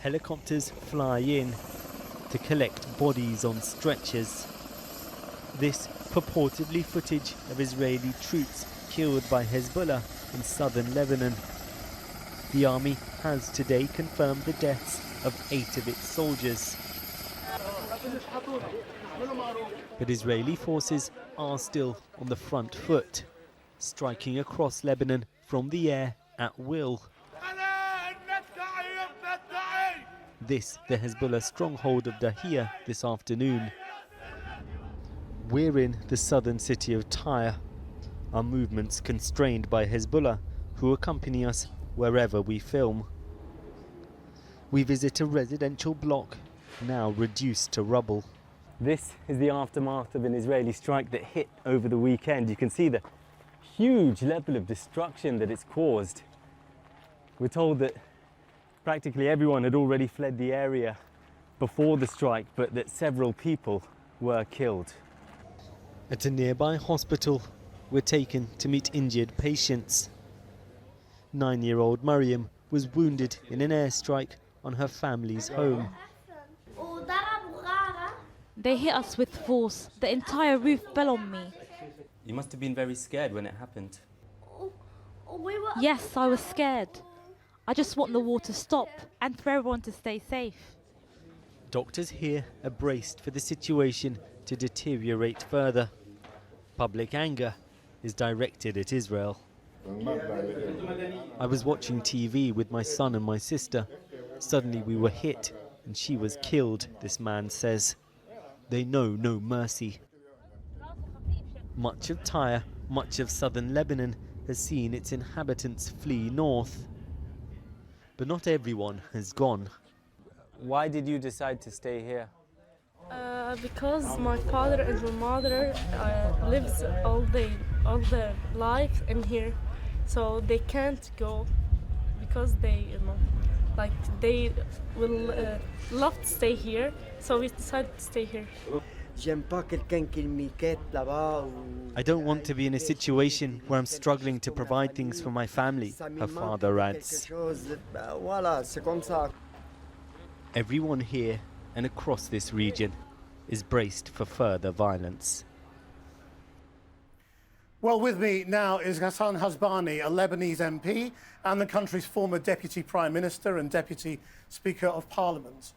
Helicopters fly in to collect bodies on stretchers. This purportedly footage of Israeli troops killed by Hezbollah in southern Lebanon. The army has today confirmed the deaths of 8 of its soldiers. But Israeli forces are still on the front foot, striking across Lebanon from the air at will. This, the Hezbollah stronghold of Dahia this afternoon. We're in the southern city of Tyre, our movements constrained by Hezbollah, who accompany us wherever we film. We visit a residential block, now reduced to rubble. This is the aftermath of an Israeli strike that hit over the weekend. You can see the huge level of destruction that it's caused. We're told that practically everyone had already fled the area before the strike, but that several people were killed. At a nearby hospital, we're taken to meet injured patients. 9-year-old Mariam was wounded in an airstrike on her family's home. They hit us with force. The entire roof fell on me. You must have been very scared when it happened. Yes, I was scared. I just want the war to stop and for everyone to stay safe. Doctors here are braced for the situation to deteriorate further. Public anger is directed at Israel. I was watching TV with my son and my sister. Suddenly we were hit and she was killed, this man says. They know no mercy. Much of Tyre, much of southern Lebanon has seen its inhabitants flee north. But not everyone has gone. Why did you decide to stay here? Because my father and my mother lives all their life in here, so they can't go because they will love to stay here. So we decided to stay here. I don't want to be in a situation where I'm struggling to provide things for my family, her father adds. Everyone here and across this region is braced for further violence. Well, with me now is Ghassan Hasbani, a Lebanese MP and the country's former Deputy Prime Minister and Deputy Speaker of Parliament.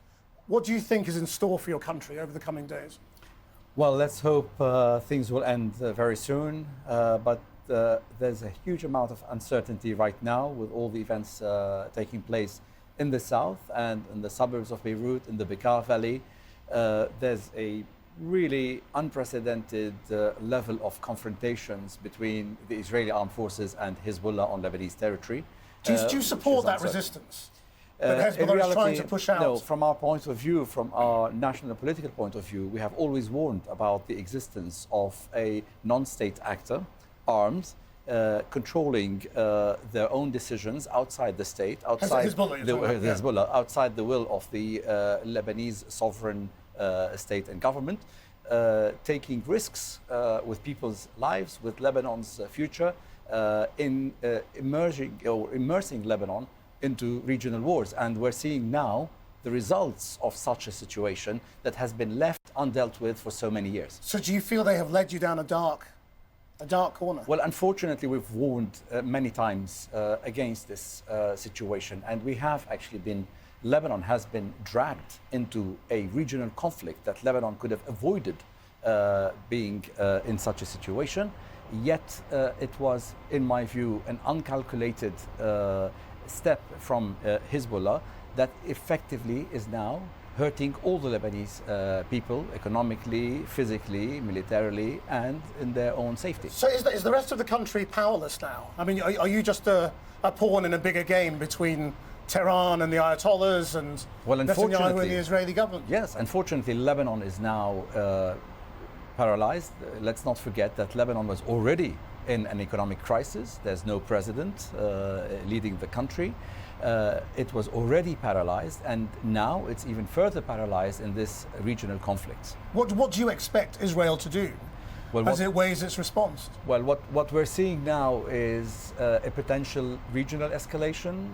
What do you think is in store for your country over the coming days? Well, let's hope things will end very soon, but there's a huge amount of uncertainty right now with all the events taking place in the south and in the suburbs of Beirut, in the Bekaa Valley. There's a really unprecedented level of confrontations between the Israeli armed forces and Hezbollah on Lebanese territory. Do you support that resistance that Hezbollah is trying to push out? No, from our point of view, from our national political point of view, we have always warned about the existence of a non-state actor, armed, controlling their own decisions outside the state, outside Hezbollah, outside the will of the Lebanese sovereign state and government, taking risks with people's lives, with Lebanon's future, in immersing Lebanon into regional wars. And we're seeing now the results of such a situation that has been left undealt with for so many years. So do you feel they have led you down a dark corner? Well, unfortunately, we've warned many times against this situation, and we have actually been, Lebanon has been dragged into a regional conflict that Lebanon could have avoided being in such a situation. Yet it was, in my view, an uncalculated step from Hezbollah that effectively is now hurting all the Lebanese people economically, physically, militarily, and in their own safety. So is the rest of the country powerless now? I mean, are you just a pawn in a bigger game between Tehran and the Ayatollahs and Netanyahu and the Israeli government? Yes, unfortunately, Lebanon is now paralyzed. Let's not forget that Lebanon was already in an economic crisis. There's no president leading the country. It was already paralyzed, and now it's even further paralyzed in this regional conflict. What do you expect Israel to do? Well, as it weighs its response? Well, what we're seeing now is a potential regional escalation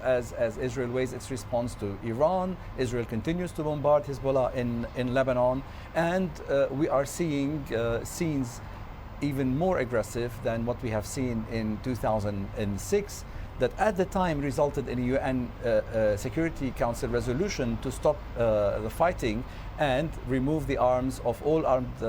as Israel weighs its response to Iran. Israel continues to bombard Hezbollah in Lebanon, and we are seeing scenes even more aggressive than what we have seen in 2006, that at the time resulted in a UN Security Council resolution to stop the fighting and remove the arms of all armed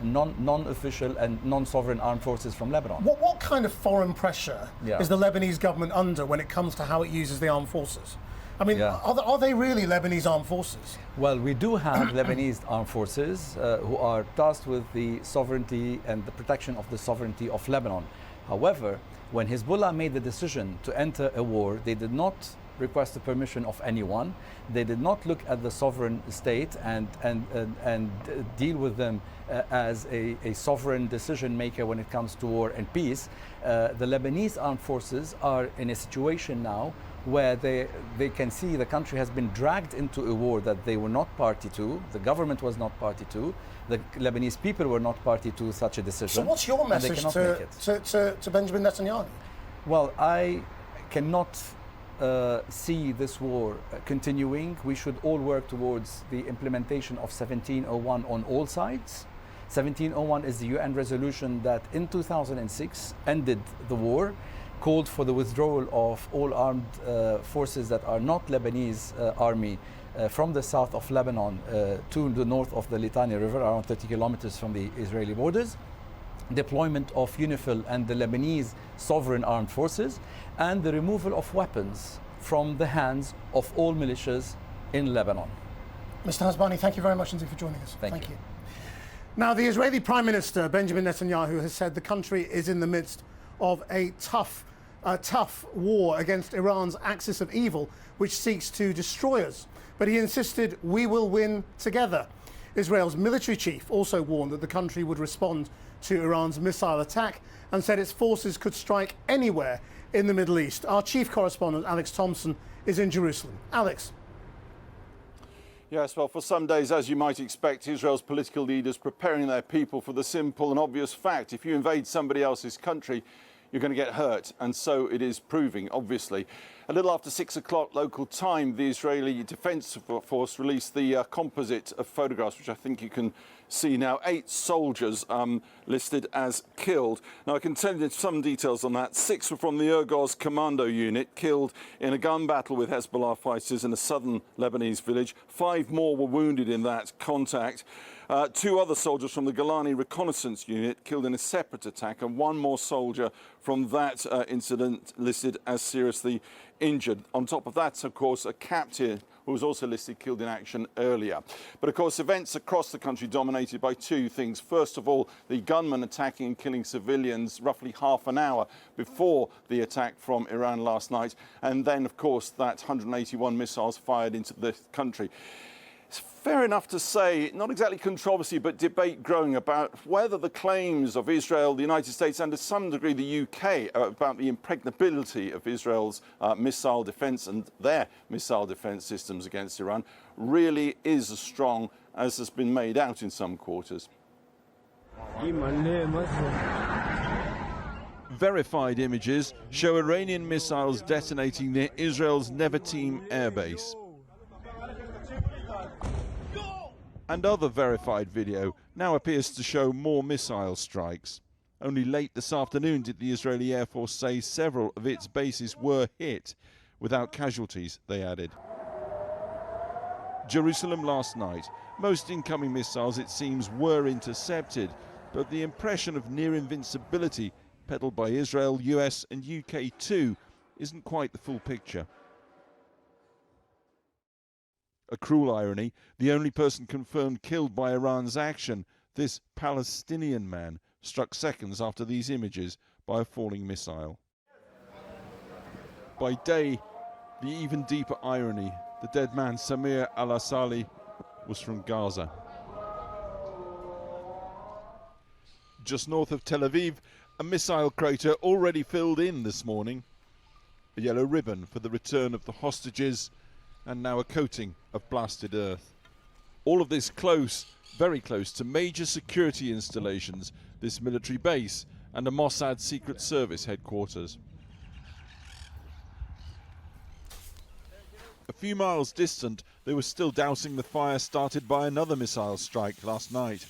non-official and non-sovereign armed forces from Lebanon. What kind of foreign pressure is the Lebanese government under when it comes to how it uses the armed forces? I mean, are they really Lebanese armed forces? Well, we do have Lebanese armed forces who are tasked with the sovereignty and the protection of the sovereignty of Lebanon. However, when Hezbollah made the decision to enter a war, they did not request the permission of anyone. They did not look at the sovereign state and deal with them as a sovereign decision maker when it comes to war and peace. The Lebanese armed forces are in a situation now where they can see the country has been dragged into a war that they were not party to, the government was not party to, the Lebanese people were not party to such a decision. So what's your message to Benjamin Netanyahu? Well, I cannot see this war continuing. We should all work towards the implementation of 1701 on all sides. 1701 is the UN resolution that in 2006 ended the war, called for the withdrawal of all armed forces that are not Lebanese army from the south of Lebanon to the north of the Litani River, around 30 kilometers from the Israeli borders, deployment of UNIFIL and the Lebanese sovereign armed forces, and the removal of weapons from the hands of all militias in Lebanon. Mr. Hasbani, thank you very much indeed for joining us. Thank you. Now, the Israeli Prime Minister, Benjamin Netanyahu, has said the country is in the midst of a tough war against Iran's axis of evil, which seeks to destroy us. But he insisted we will win together. Israel's military chief also warned that the country would respond to Iran's missile attack and said its forces could strike anywhere in the Middle East. Our chief correspondent, Alex Thompson, is in Jerusalem. Alex. Yes, well, for some days, as you might expect, Israel's political leaders preparing their people for the simple and obvious fact: if you invade somebody else's country, you're going to get hurt. And so it is proving, obviously. A little after 6 o'clock local time, the Israeli Defense Force released the composite of photographs, which I think you can see now. 8 soldiers listed as killed. Now, I can tell you some details on that. 6 were from the Irgoz Commando Unit, killed in a gun battle with Hezbollah fighters in a southern Lebanese village. 5 more were wounded in that contact. 2 other soldiers from the Golani Reconnaissance Unit killed in a separate attack, and 1 more soldier from that incident listed as seriously injured. On top of that, of course, a captain who was also listed killed in action earlier. But of course, events across the country dominated by 2 things. First of all, the gunmen attacking and killing civilians roughly half an hour before the attack from Iran last night. And then, of course, that 181 missiles fired into the country. It's fair enough to say, not exactly controversy, but debate growing about whether the claims of Israel, the United States, and to some degree the UK about the impregnability of Israel's missile defence and their missile defence systems against Iran really is as strong as has been made out in some quarters. Verified images show Iranian missiles detonating near Israel's Nevatim airbase. And other verified video now appears to show more missile strikes. Only late this afternoon did the Israeli Air Force say several of its bases were hit, without casualties, they added. Jerusalem last night. Most incoming missiles, it seems, were intercepted, but the impression of near invincibility peddled by Israel, US and UK too isn't quite the full picture. A cruel irony, the only person confirmed killed by Iran's action, this Palestinian man, struck seconds after these images by a falling missile. By day, the even deeper irony, the dead man Samir al-Asali was from Gaza. Just north of Tel Aviv, a missile crater already filled in this morning. A yellow ribbon for the return of the hostages, and now a coating of blasted earth. All of this close, very close to major security installations, this military base, and a Mossad Secret Service headquarters. A few miles distant, they were still dousing the fire started by another missile strike last night.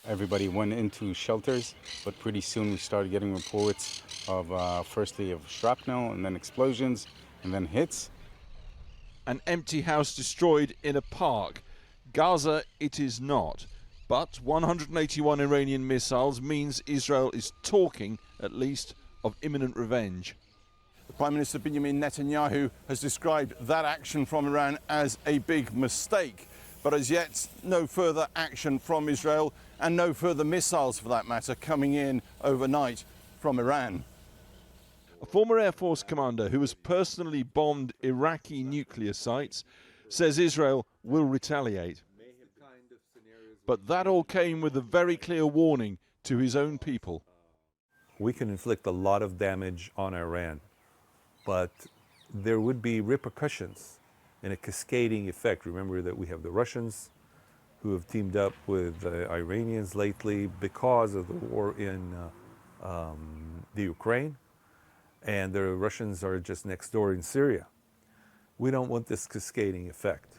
Everybody went into shelters, but pretty soon we started getting reports of firstly of shrapnel and then explosions and then hits. An empty house destroyed in a park. Gaza it is not, but 181 Iranian missiles means Israel is talking, at least, of imminent revenge. The Prime Minister Benjamin Netanyahu has described that action from Iran as a big mistake, but as yet no further action from Israel and no further missiles, for that matter, coming in overnight from Iran. A former Air Force commander who has personally bombed Iraqi nuclear sites says Israel will retaliate. But that all came with a very clear warning to his own people. We can inflict a lot of damage on Iran, but there would be repercussions and a cascading effect. Remember that we have the Russians who have teamed up with the Iranians lately because of the war in the Ukraine, and the Russians are just next door in Syria. We don't want this cascading effect.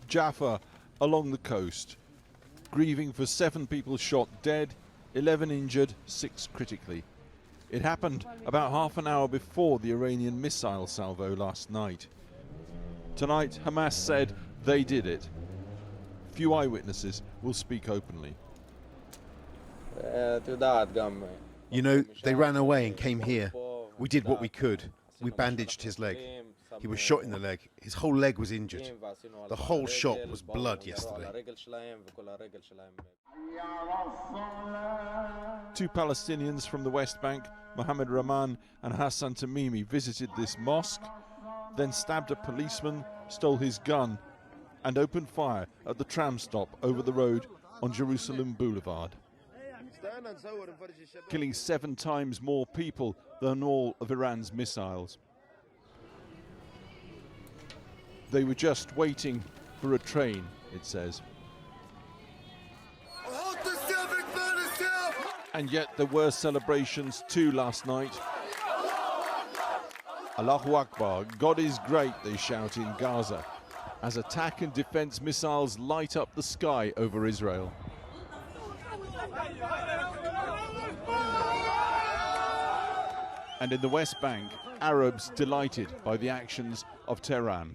Jaffa along the coast, grieving for 7 people shot dead, 11 injured, 6 critically. It happened about half an hour before the Iranian missile salvo last night. Tonight, Hamas said they did it. Few eyewitnesses will speak openly. You know, they ran away and came here. We did what we could. We bandaged his leg. He was shot in the leg. His whole leg was injured. The whole shop was blood yesterday. 2 Palestinians from the West Bank, Mohammed Rahman and Hassan Tamimi, visited this mosque, then stabbed a policeman, stole his gun, and opened fire at the tram stop over the road on Jerusalem Boulevard, killing 7 times more people than all of Iran's missiles. They were just waiting for a train, it says. And yet there were celebrations too last night. Allahu Akbar, God is great, they shout in Gaza, as attack and defense missiles light up the sky over Israel. And in the West Bank, Arabs delighted by the actions of Tehran.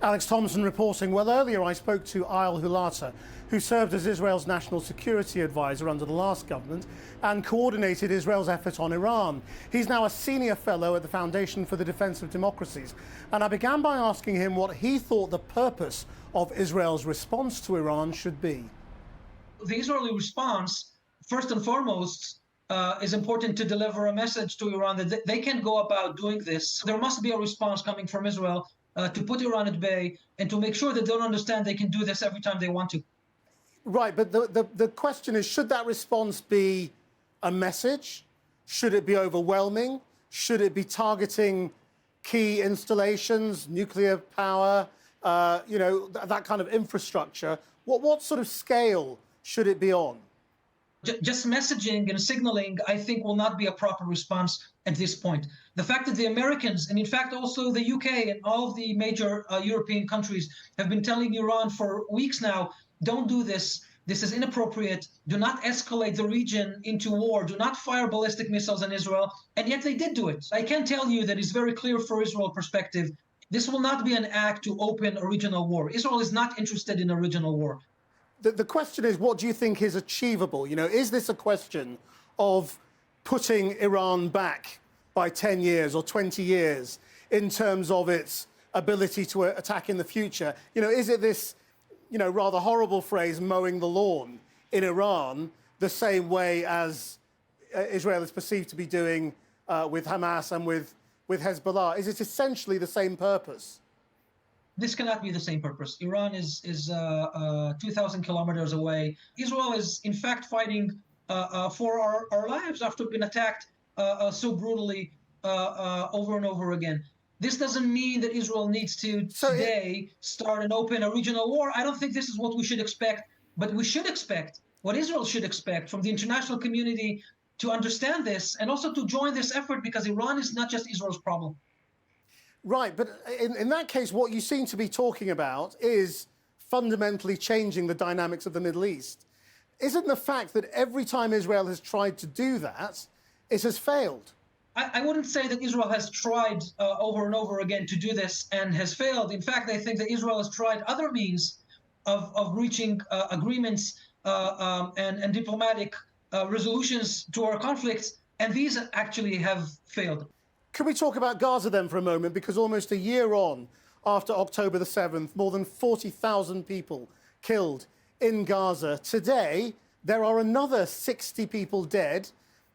Alex Thompson reporting. Well, earlier I spoke to Ayal Hulata, who served as Israel's national security advisor under the last government and coordinated Israel's effort on Iran. He's now a senior fellow at the Foundation for the Defense of Democracies. And I began by asking him what he thought the purpose of Israel's response to Iran should be. The Israeli response, first and foremost, is important to deliver a message to Iran that they can't go about doing this. There must be a response coming from Israel to put Iran at bay and to make sure that they don't understand they can do this every time they want to. Right, but the question is, should that response be a message? Should it be overwhelming? Should it be targeting key installations, nuclear power, that kind of infrastructure? What sort of scale should it be on? Just messaging and signaling, I think, will not be a proper response at this point. The fact that the Americans, and in fact also the UK and all of the major European countries have been telling Iran for weeks now, don't do this. This is inappropriate. Do not escalate the region into war. Do not fire ballistic missiles on Israel. And yet they did do it. I can tell you that it's very clear for Israel perspective. This will not be an act to open a regional war. Israel is not interested in a regional war. The question is, what do you think is achievable? You know, is this a question of putting Iran back by 10 years or 20 years in terms of its ability to attack in the future? You know, is it this, rather horrible phrase, mowing the lawn in Iran, the same way as Israel is perceived to be doing with Hamas and with Hezbollah? Is it essentially the same purpose? This cannot be the same purpose. Iran is 2,000 kilometers away. Israel is, in fact, fighting for our lives after being attacked so brutally over and over again. This doesn't mean that Israel needs to today start and open a regional war. I don't think this is what we should expect, but we should expect what Israel should expect from the international community to understand this and also to join this effort, because Iran is not just Israel's problem. Right, but in that case, what you seem to be talking about is fundamentally changing the dynamics of the Middle East. Isn't the fact that every time Israel has tried to do that, it has failed? I wouldn't say that Israel has tried over and over again to do this and has failed. In fact, I think that Israel has tried other means of reaching agreements and diplomatic resolutions to our conflicts, and these actually have failed. Can we talk about Gaza then for a moment? Because almost a year on, after October the 7th, more than 40,000 people killed in Gaza. Today, there are another 60 people dead,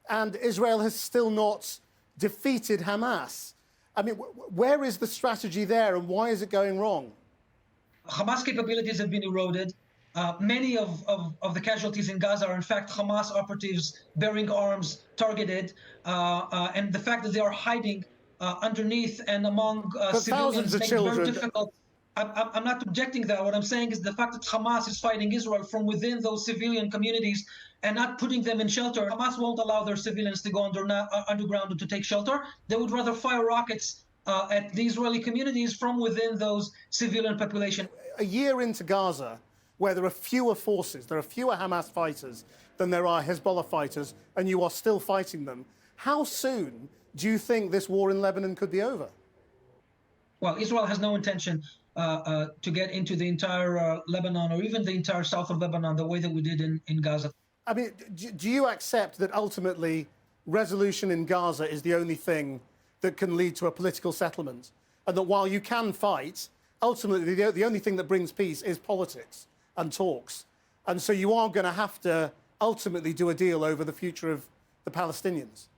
and Israel has still not defeated Hamas. I mean, where is the strategy there, and why is it going wrong? Hamas capabilities have been eroded. Many of the casualties in Gaza are, in fact, Hamas operatives bearing arms targeted, and the fact that they are hiding underneath and among civilians makes it very difficult. I'm not objecting that. What I'm saying is the fact that Hamas is fighting Israel from within those civilian communities and not putting them in shelter. Hamas won't allow their civilians to go underground to take shelter. They would rather fire rockets at the Israeli communities from within those civilian population. A year into Gaza, where there are fewer forces, there are fewer Hamas fighters than there are Hezbollah fighters, and you are still fighting them, how soon do you think this war in Lebanon could be over? Well, Israel has no intention to get into the entire Lebanon or even the entire south of Lebanon the way that we did in Gaza. I mean, do you accept that ultimately resolution in Gaza is the only thing that can lead to a political settlement? And that while you can fight, ultimately the only thing that brings peace is politics and talks. And so you are going to have to ultimately do a deal over the future of the Palestinians.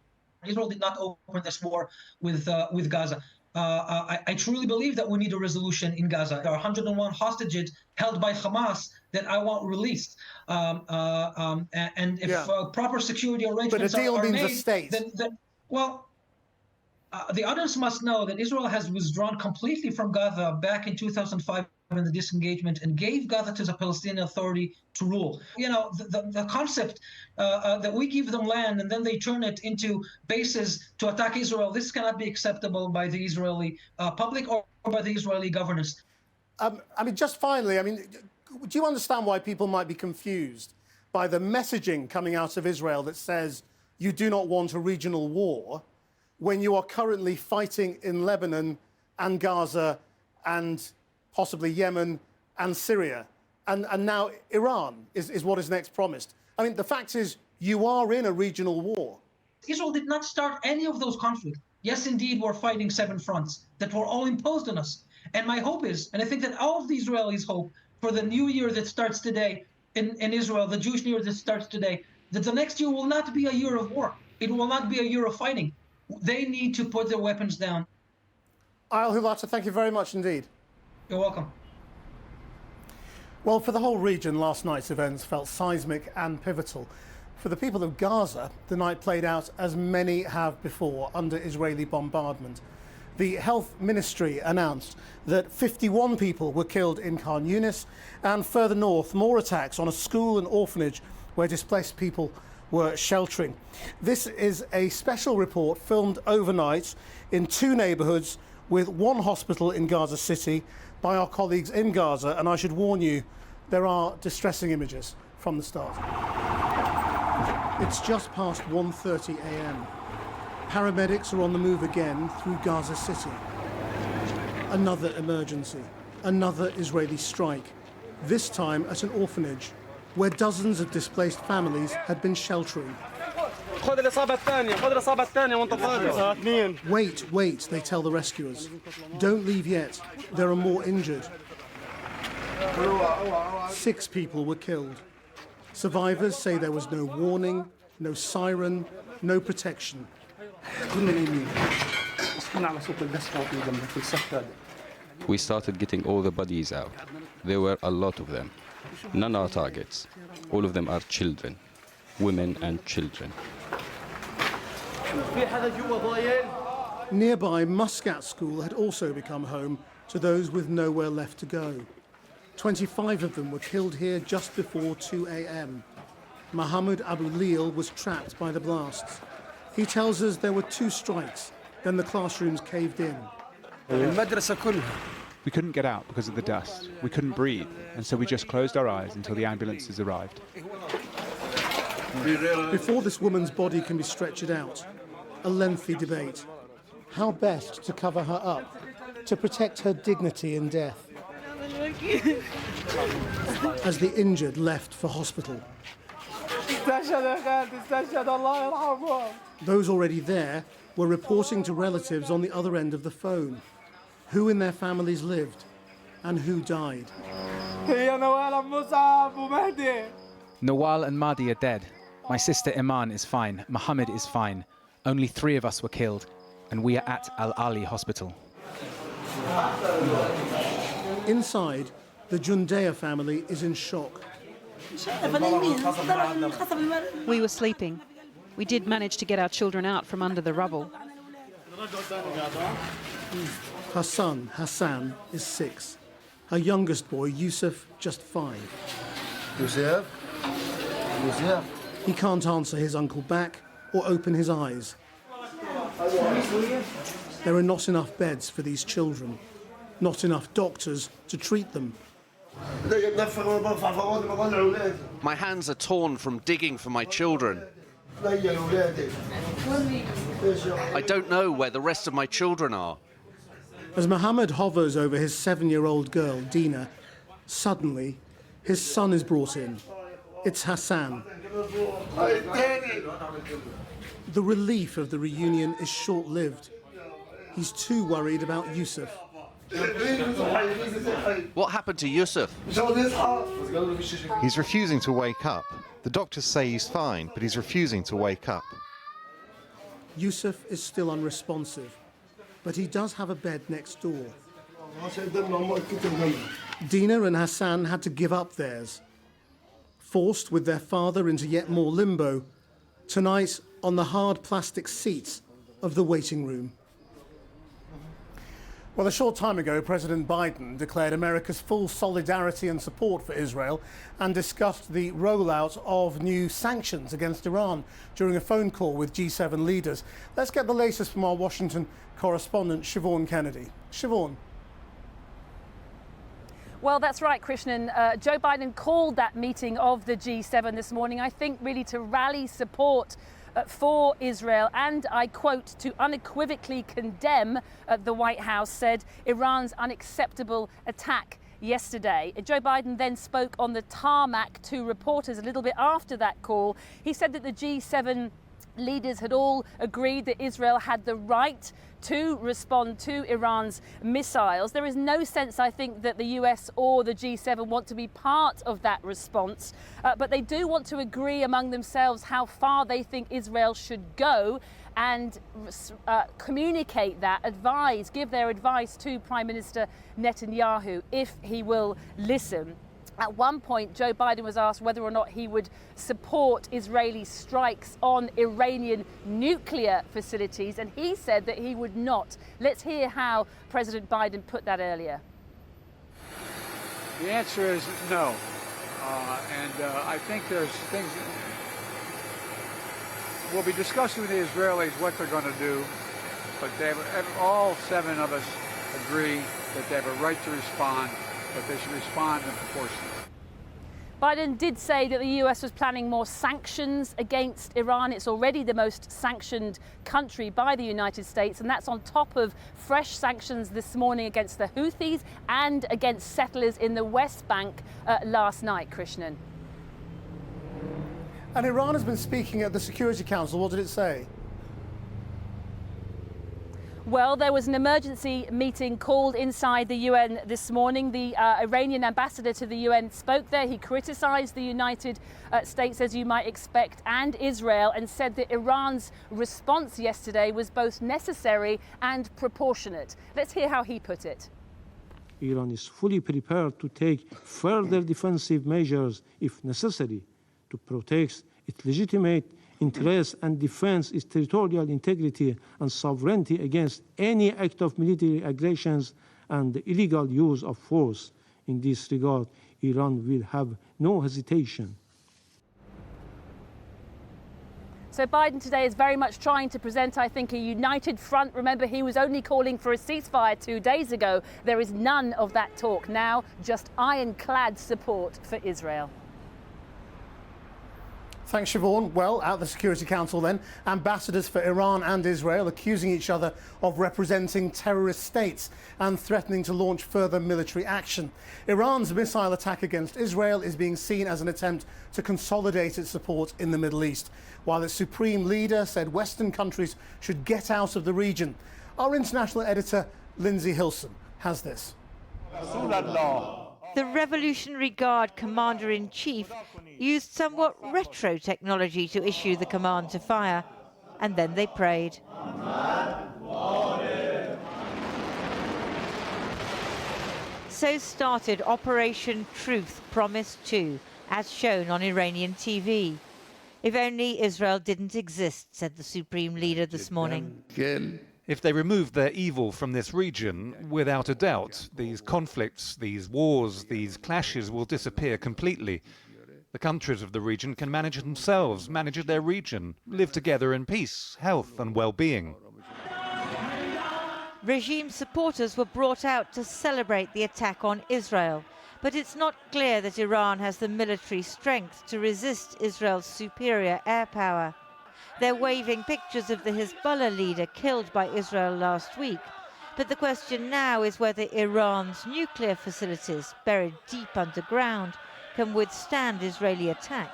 Israel did not open this war with Gaza. I truly believe that we need a resolution in Gaza. There are 101 hostages held by Hamas that I want released. And if proper security arrangements are made, then the audience must know that Israel has withdrawn completely from Gaza back in 2005 in the disengagement and gave Gaza to the Palestinian Authority to rule. You know, the concept that we give them land and then they turn it into bases to attack Israel, this cannot be acceptable by the Israeli public or by the Israeli governance. I mean, just finally, I mean, do you understand why people might be confused by the messaging coming out of Israel that says you do not want a regional war when you are currently fighting in Lebanon and Gaza and possibly Yemen and Syria, and now Iran is what is next promised? I mean, the fact is you are in a regional war. Israel did not start any of those conflicts. Yes, indeed, we're fighting 7 fronts that were all imposed on us. And my hope is, and I think that all of the Israelis hope for the new year that starts today in Israel, the Jewish New Year that starts today, that the next year will not be a year of war. It will not be a year of fighting. They need to put their weapons down. Ayal Hulata, thank you very much indeed. You're welcome. Well, for the whole region, last night's events felt seismic and pivotal. For the people of Gaza, the night played out as many have before under Israeli bombardment. The Health Ministry announced that 51 people were killed in Khan Yunis, and further north, more attacks on a school and orphanage where displaced people were sheltering. This is a special report filmed overnight in 2 neighbourhoods with 1 hospital in Gaza City by our colleagues in Gaza, and I should warn you, there are distressing images from the start. It's just past 1:30 a.m. Paramedics are on the move again through Gaza City. Another emergency, another Israeli strike, this time at an orphanage where dozens of displaced families had been sheltering. Wait, they tell the rescuers. Don't leave yet, there are more injured. 6 people were killed. Survivors say there was no warning, no siren, no protection. We started getting all the bodies out. There were a lot of them. None are targets. All of them are children, women and children. Nearby, Muscat School had also become home to those with nowhere left to go. 25 of them were killed here just before 2 a.m. Mohammed Abu Leal was trapped by the blasts. He tells us there were 2 strikes, then the classrooms caved in. We couldn't get out because of the dust. We couldn't breathe, and so we just closed our eyes until the ambulances arrived. Before this woman's body can be stretchered out, a lengthy debate. How best to cover her up, to protect her dignity in death. As the injured left for hospital. Those already there were reporting to relatives on the other end of the phone who in their families lived and who died. Nawal and Mahdi are dead. My sister Iman is fine. Mohammed is fine. Only 3 of us were killed, and we are at Al Ali Hospital. Inside, the Jundea family is in shock. We were sleeping. We did manage to get our children out from under the rubble. Her son, Hassan, is 6. Her youngest boy, Yusuf, just 5. Yusuf? He can't answer his uncle back or open his eyes. There are not enough beds for these children, not enough doctors to treat them. My hands are torn from digging for my children. I don't know where the rest of my children are. As Mohammed hovers over his 7-year-old girl, Dina, suddenly his son is brought in. It's Hassan. The relief of the reunion is short-lived. He's too worried about Yusuf. What happened to Yusuf? He's refusing to wake up. The doctors say he's fine, but he's refusing to wake up. Yusuf is still unresponsive, but he does have a bed next door. Dina and Hassan had to give up theirs. Forced with their father into yet more limbo, tonight on the hard plastic seats of the waiting room. Well, a short time ago, President Biden declared America's full solidarity and support for Israel and discussed the rollout of new sanctions against Iran during a phone call with G7 leaders. Let's get the latest from our Washington correspondent, Siobhan Kennedy. Siobhan. Well, that's right, Krishnan. Joe Biden called that meeting of the G7 this morning, I think, really to rally support for Israel and, I quote, to unequivocally condemn, the White House said, Iran's unacceptable attack yesterday. Joe Biden then spoke on the tarmac to reporters a little bit after that call. He said that the G7 leaders had all agreed that Israel had the right to respond to Iran's missiles. There is no sense, I think, that the US or the G7 want to be part of that response, but they do want to agree among themselves how far they think Israel should go and communicate that, give their advice to Prime Minister Netanyahu if he will listen. At one point, Joe Biden was asked whether or not he would support Israeli strikes on Iranian nuclear facilities, and he said that he would not. Let's hear how President Biden put that earlier. The answer is no. I think there's things we'll be discussing with the Israelis what they're going to do, but all 7 of us agree that they have a right to respond, but they should respond in proportion. Biden did say that the US was planning more sanctions against Iran. It's already the most sanctioned country by the United States, and that's on top of fresh sanctions this morning against the Houthis and against settlers in the West Bank last night, Krishnan. And Iran has been speaking at the Security Council. What did it say? Well, there was an emergency meeting called inside the UN this morning. The Iranian ambassador to the UN spoke there. He criticised the United States, as you might expect, and Israel, and said that Iran's response yesterday was both necessary and proportionate. Let's hear how he put it. Iran is fully prepared to take further defensive measures if necessary to protect its legitimate interests and defends its territorial integrity and sovereignty against any act of military aggressions and the illegal use of force. In this regard, Iran will have no hesitation. So Biden today is very much trying to present, I think, a united front. Remember, he was only calling for a ceasefire 2 days ago. There is none of that talk now, just ironclad support for Israel. Thanks, Siobhan. Well, at the Security Council then, ambassadors for Iran and Israel accusing each other of representing terrorist states and threatening to launch further military action. Iran's missile attack against Israel is being seen as an attempt to consolidate its support in the Middle East, while its supreme leader said Western countries should get out of the region. Our international editor, Lindsay Hilson, has this. The Revolutionary Guard Commander-in-Chief used somewhat retro technology to issue the command to fire, and then they prayed. So started Operation Truth Promise 2, as shown on Iranian TV. If only Israel didn't exist, said the Supreme Leader this morning. If they remove their evil from this region, without a doubt, these conflicts, these wars, these clashes will disappear completely. The countries of the region can manage themselves, manage their region, live together in peace, health and well-being. Regime supporters were brought out to celebrate the attack on Israel, but it's not clear that Iran has the military strength to resist Israel's superior air power. They're waving pictures of the Hezbollah leader killed by Israel last week. But the question now is whether Iran's nuclear facilities, buried deep underground, can withstand Israeli attack.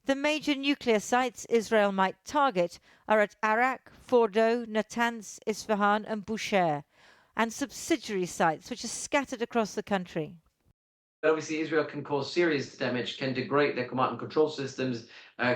The major nuclear sites Israel might target are at Arak, Fordo, Natanz, Isfahan and Bushehr, and subsidiary sites which are scattered across the country. Obviously, Israel can cause serious damage, can degrade their command and control systems,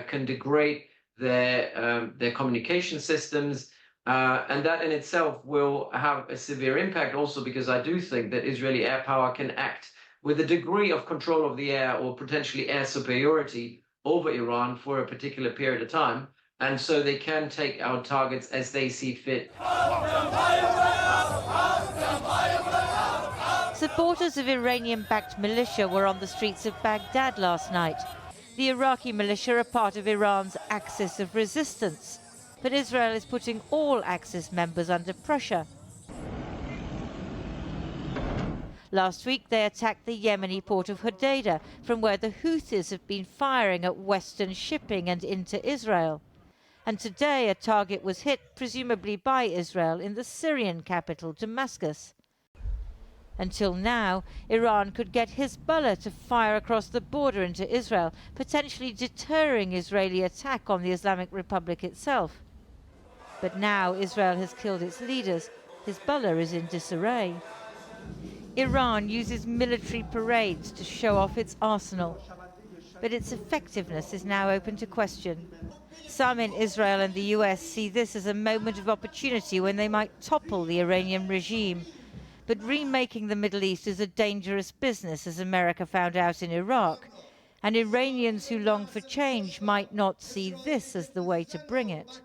can degrade their communication systems, and that in itself will have a severe impact also, because I do think that Israeli air power can act with a degree of control of the air or potentially air superiority over Iran for a particular period of time, and so they can take out targets as they see fit. Supporters of Iranian-backed militia were on the streets of Baghdad last night. The Iraqi militia are part of Iran's axis of resistance, but Israel is putting all axis members under pressure. Last week they attacked the Yemeni port of Hodeidah, from where the Houthis have been firing at Western shipping and into Israel. And today a target was hit, presumably by Israel, in the Syrian capital, Damascus. Until now, Iran could get Hezbollah to fire across the border into Israel, potentially deterring Israeli attack on the Islamic Republic itself. But now Israel has killed its leaders. Hezbollah is in disarray. Iran uses military parades to show off its arsenal, but its effectiveness is now open to question. Some in Israel and the US see this as a moment of opportunity when they might topple the Iranian regime. But remaking the Middle East is a dangerous business, as America found out in Iraq. And Iranians who long for change might not see this as the way to bring it.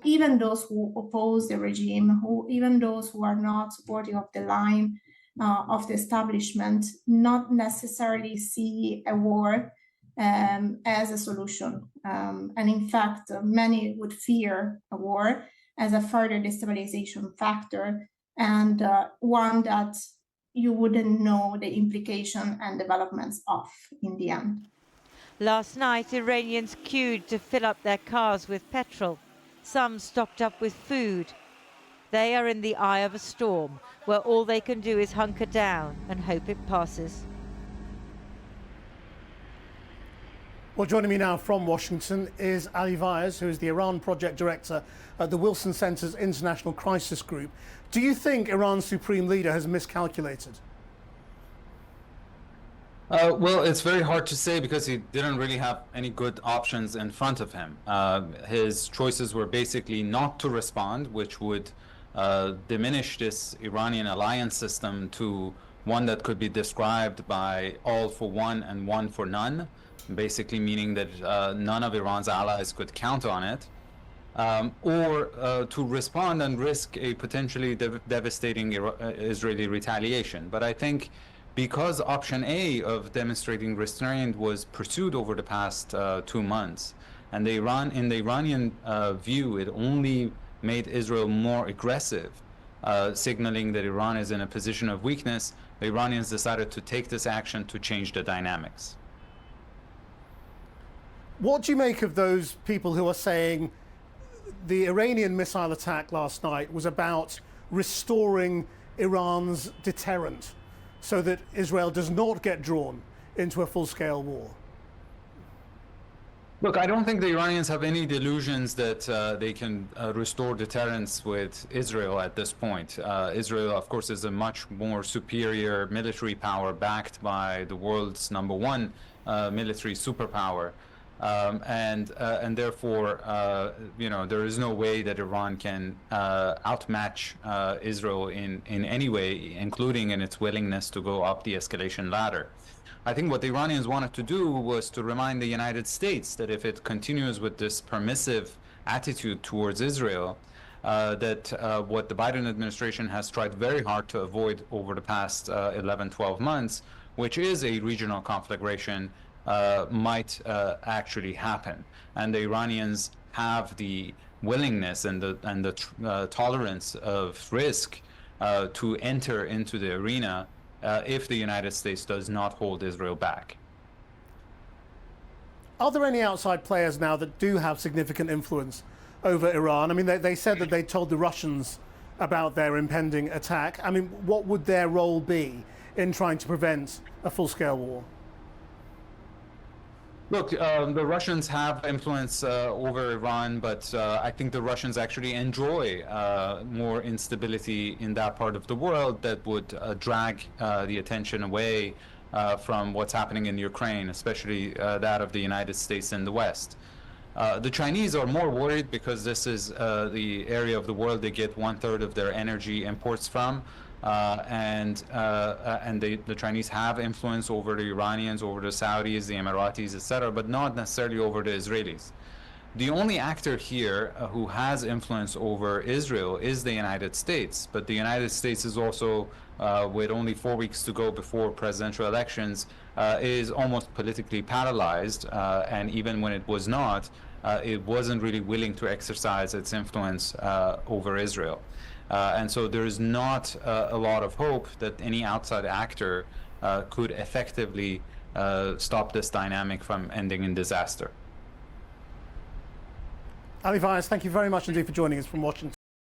Even those who oppose the regime, even those who are not supportive of the line of the establishment, not necessarily see a war as a solution. And in fact, many would fear a war as a further destabilization factor, and one that you wouldn't know the implication and developments of in the end. Last night, Iranians queued to fill up their cars with petrol. Some stocked up with food. They are in the eye of a storm, where all they can do is hunker down and hope it passes. Well, joining me now from Washington is Ali Vyas, who is the Iran Project Director at the Wilson Center's International Crisis Group. Do you think Iran's Supreme Leader has miscalculated? Well, it's very hard to say because he didn't really have any good options in front of him. His choices were basically not to respond, which would diminish this Iranian alliance system to one that could be described by all for one and one for none. basically meaning that none of Iran's allies could count on it, or to respond and risk a potentially devastating Israeli retaliation. But I think because option A of demonstrating restraint was pursued over the past 2 months, and in the Iranian view, it only made Israel more aggressive, signaling that Iran is in a position of weakness, the Iranians decided to take this action to change the dynamics. What do you make of those people who are saying the Iranian missile attack last night was about restoring Iran's deterrent so that Israel does not get drawn into a full-scale war? Look, I don't think the Iranians have any delusions that they can restore deterrence with Israel at this point. Israel, of course, is a much more superior military power backed by the world's #1 military superpower. And therefore, there is no way that Iran can outmatch Israel in any way, including in its willingness to go up the escalation ladder. I think what the Iranians wanted to do was to remind the United States that if it continues with this permissive attitude towards Israel, that what the Biden administration has tried very hard to avoid over the past 11, 12 months, which is a regional conflagration, might actually happen. And the Iranians have the willingness and the tolerance of risk to enter into the arena if the United States does not hold Israel back. Are there any outside players now that do have significant influence over Iran? I mean, they said that they told the Russians about their impending attack. I mean, what would their role be in trying to prevent a full-scale war? Look, the Russians have influence over Iran, but I think the Russians actually enjoy more instability in that part of the world that would drag the attention away from what's happening in Ukraine, especially that of the United States and the West. The Chinese are more worried because this is the area of the world they get 1/3 of their energy imports from. And the Chinese have influence over the Iranians, over the Saudis, the Emiratis, etc., but not necessarily over the Israelis. The only actor here who has influence over Israel is the United States, but the United States is also, with only 4 weeks to go before presidential elections, is almost politically paralyzed, and even when it was not, it wasn't really willing to exercise its influence over Israel. And so there is not a lot of hope that any outside actor could effectively stop this dynamic from ending in disaster. Ali Fayez, thank you very much indeed for joining us from Washington.